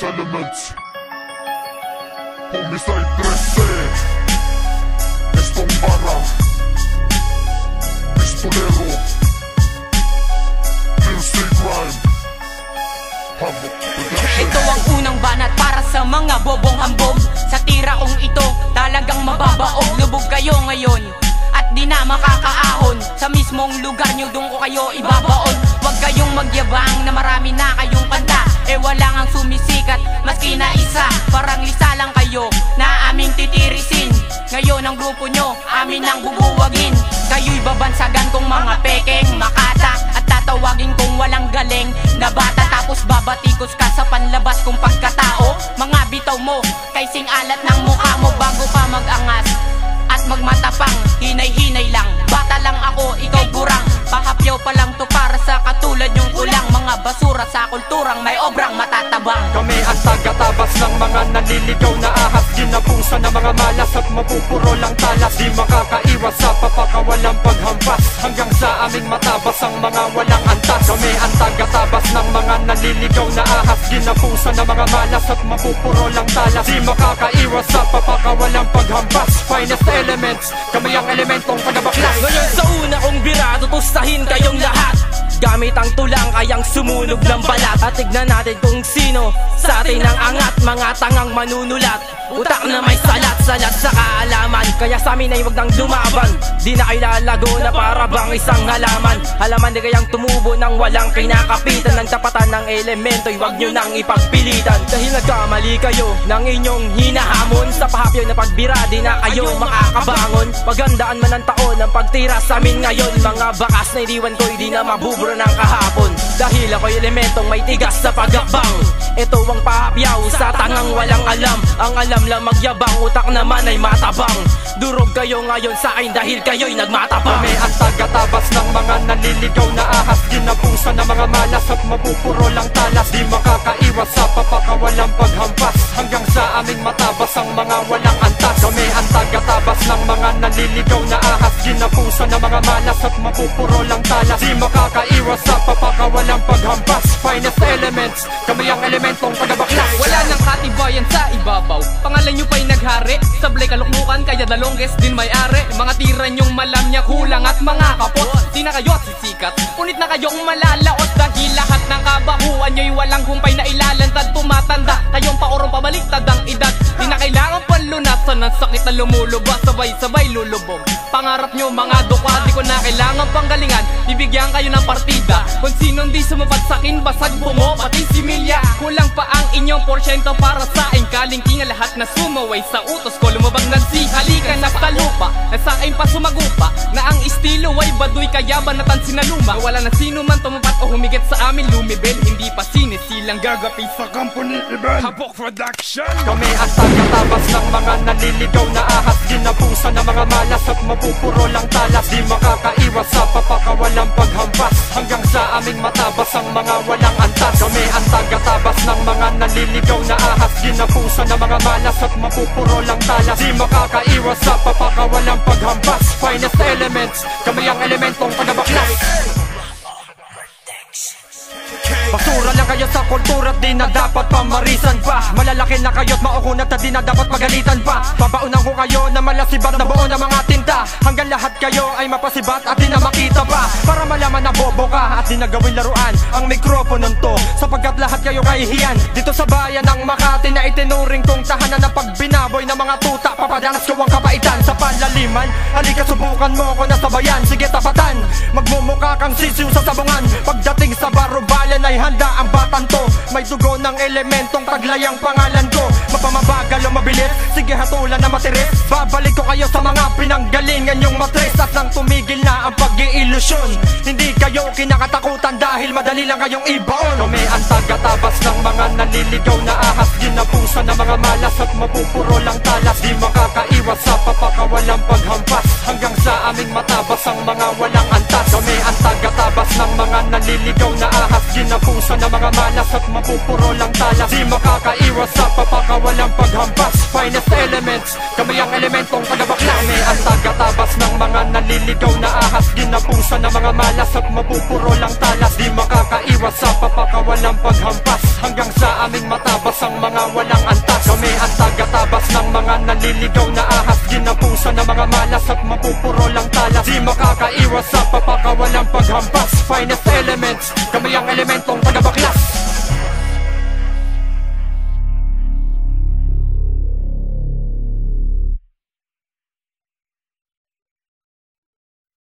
finest elements. Homicide 13, Estong Bara, Pistolero, Music Rhyme, Havoc Production. Ito ang unang banat para sa mga bobong hambog. Sa tira kong ito talagang mababaog. Lubog kayo ngayon at di na makakaahon. Sa mismong lugar nyo doon ko kayo ibabaon. Huwag kayong magyabang na marami na kayong kanta. Wala ngang sumisikat maski na isa. Parang lisa lang kayo na aming titirisin. Ngayon ang grupo nyo amin ang bubuwagin. Kayo'y babansagan kong mga pekeng makata. At tatawagin kong walang galing na bata. Tapos babatikos ka sa panlabas kong pagkatao. Mga bitaw mo kay sing alat ng mukha mo. Bago pa mag-angas at magmatapang, hinay-hinay lang. Bata lang ako, ikaw burang. Pahapyaw pa lang to para sa katulad yung kulang. Mga basura sa kulturang may obrang matatabang. Kami ang tagatabas ng mga naliligaw na ahas. Ginapusan ng mga malas at mapupuro lang talas. Di makakaiwas sa papakawalang paghampas. Hanggang sa aming matabas ang mga walang antas. Kami ang tagatabas ng mga naliligaw na ahas. Ginapusan ng mga malas at mapupuro lang talas. Di makakaiwas sa papakawalang paghampas. Finest elements, kami ang elementong tagabaklas. Ngayon sa una kong bira, tutustahin kayong lahat. Gamit ang tulang kayang sumunog ng balat. At tignan natin kung sino sa atin ang angat. Mga tangang manunulat, utak na may salat-salat sa kaalaman. Kaya sa amin ay wag nang lumaban. Di na kayo lalago na para bang isang halaman. Halaman di kayang tumubo nang walang kinakapitan. Ng tapatan ng elemento'y wag nyo nang ipagpilitan. Dahil nagkamali kayo ng inyong hinahamon. Sa pahapyaw na pagbira di na kayo makakabangon. Pagandaan man ang taon ng pagtira sa amin ngayon. Mga bakas na iniwan ko'y di na mabubura ng kahapon. Dahil ako'y elementong may tigas sa pagakbang. Ito ang pahapyaw sa tangang walang alam. Ang alam lang magyabang, utak naman ay matabang. Durog kayo ngayon sa akin dahil kayo'y nagmatabang. Kami ang tagatabas ng mga naliligaw na ahas. Ginapusan ng mga malas at mapupuro lang talas. Di makakaiwas sa papakawalang paghampas. Hanggang sa aming matabas ang mga walang antas. Kami ang tagatabas ng mga naliligaw na ahas. Ginapusan ng mga malas at mapupuro lang talas. Di makakaiwas sa papakawalang paghampas. Finest elements, kami ang elementong tagabaklas. Wala nang katibayan sa ibabaw. Pangalan nyo pa'y naghari. Sablay kaluklukan kaya the longest din may-ari. Mga tira nyong malamnya kulang at mga kapot. Di na kayo sisikat, unit na kayong malalaot. Dahil lahat ng kabahuan nyo'y walang humpay na ilalantad. Tumatanda, kayong paurong pabaliktad ang edad. Di na kailangan panlunasan ng sakit na lumulubas. Sabay-sabay lulubog pangarap nyo mga duka. Di ko na kailangan panggalingan. Bibigyan kayo ng partida. Kung sinong di sumapat sakin, basag bungo pati similya. Kulang pa ang inyong porsyento para sa akin. Kalingkingan lahat na sumaway sa utos ko. Lumabag ng si halikan na sa lupa. Na sa akin pa sumagupa. Na ang estilo ay baduy kaya ba natansin na luma. Wala na sino man tumapat o humigit sa amin lumibel. Hindi pa sinisilang gagapi sa company event. Havoc Production. Kami ang tagatabas ng mga naliligaw na ahas. Ginapusan ng mga malas at mapupuro lang talas. Di makakaiwas sa papakawalang paghampas. Hanggang sa aming matabas ang mga walang antas. Kami ang tagatabas ng mga naliligaw na ahas. Ginapusan ng mga malas at mapupuro lang talas. Di makakaiwas sa papakawalang paghampas. Finest elements, kami ang elementong tagabaklas. Basura lang kayo sa kultura at di na dapat pamarisan pa. Malalaki na kayo't maukunat at di na dapat magalitan pa. Babaunan ko kayo na malasibat na buo ng mga tinta. Hanggang lahat kayo ay mapasibat at di na makita pa. Para malaman na bobo ka at di na gawin laruan ang mikroponon to. Sapagkat lahat kayo kahihiyan dito sa bayan ng Makati na itinuring kong tahanan na pag binaboy ng mga tuta. Papadanas ko ang kapaitan sa palaliman. Halika subukan mo ko na sabayan. Sige tapatan, magmumukha kang sisiw sa sabungan. Pagdating sa barubalan ay handa ang batang to. May dugo ng elementong taglay ang pangalan ko. Mapamabagal o mabilis, sige hatulan na matiris. Babalik ko kayo sa mga pinanggalingan yung matres. At nang tumigil na ang pag-iilusyon, hindi kayo kinakatakutan dahil madali lang kayong ibaon. Kami ang tagatabas ng mga naliligaw na ahas. Ginapusan ng mga malas at mapupuro lang talas. Di makakaiwas sa papakawalang paghampas. Hanggang sa aming matabas ang mga walang antas. Kami ang tagatabas ng mga naliligaw na ahas. Ginapusan ng mga malas at mapupuro lang talas. Di makakaiwas sa papakawalang paghampas. Finest elements, kami ang elementong tagabaklas. Kami ang tagatabas ng mga naliligaw na ahas. Ginapusan ng mga malas at mapupuro lang talas. Di makakaiwas sa papakawalang paghampas. Hanggang sa aming matabas ang mga malas at mapupuro lang talas. Di makakaiwas sa papakawalang paghampas. Finest elements, kami ang elementong taga-baklas.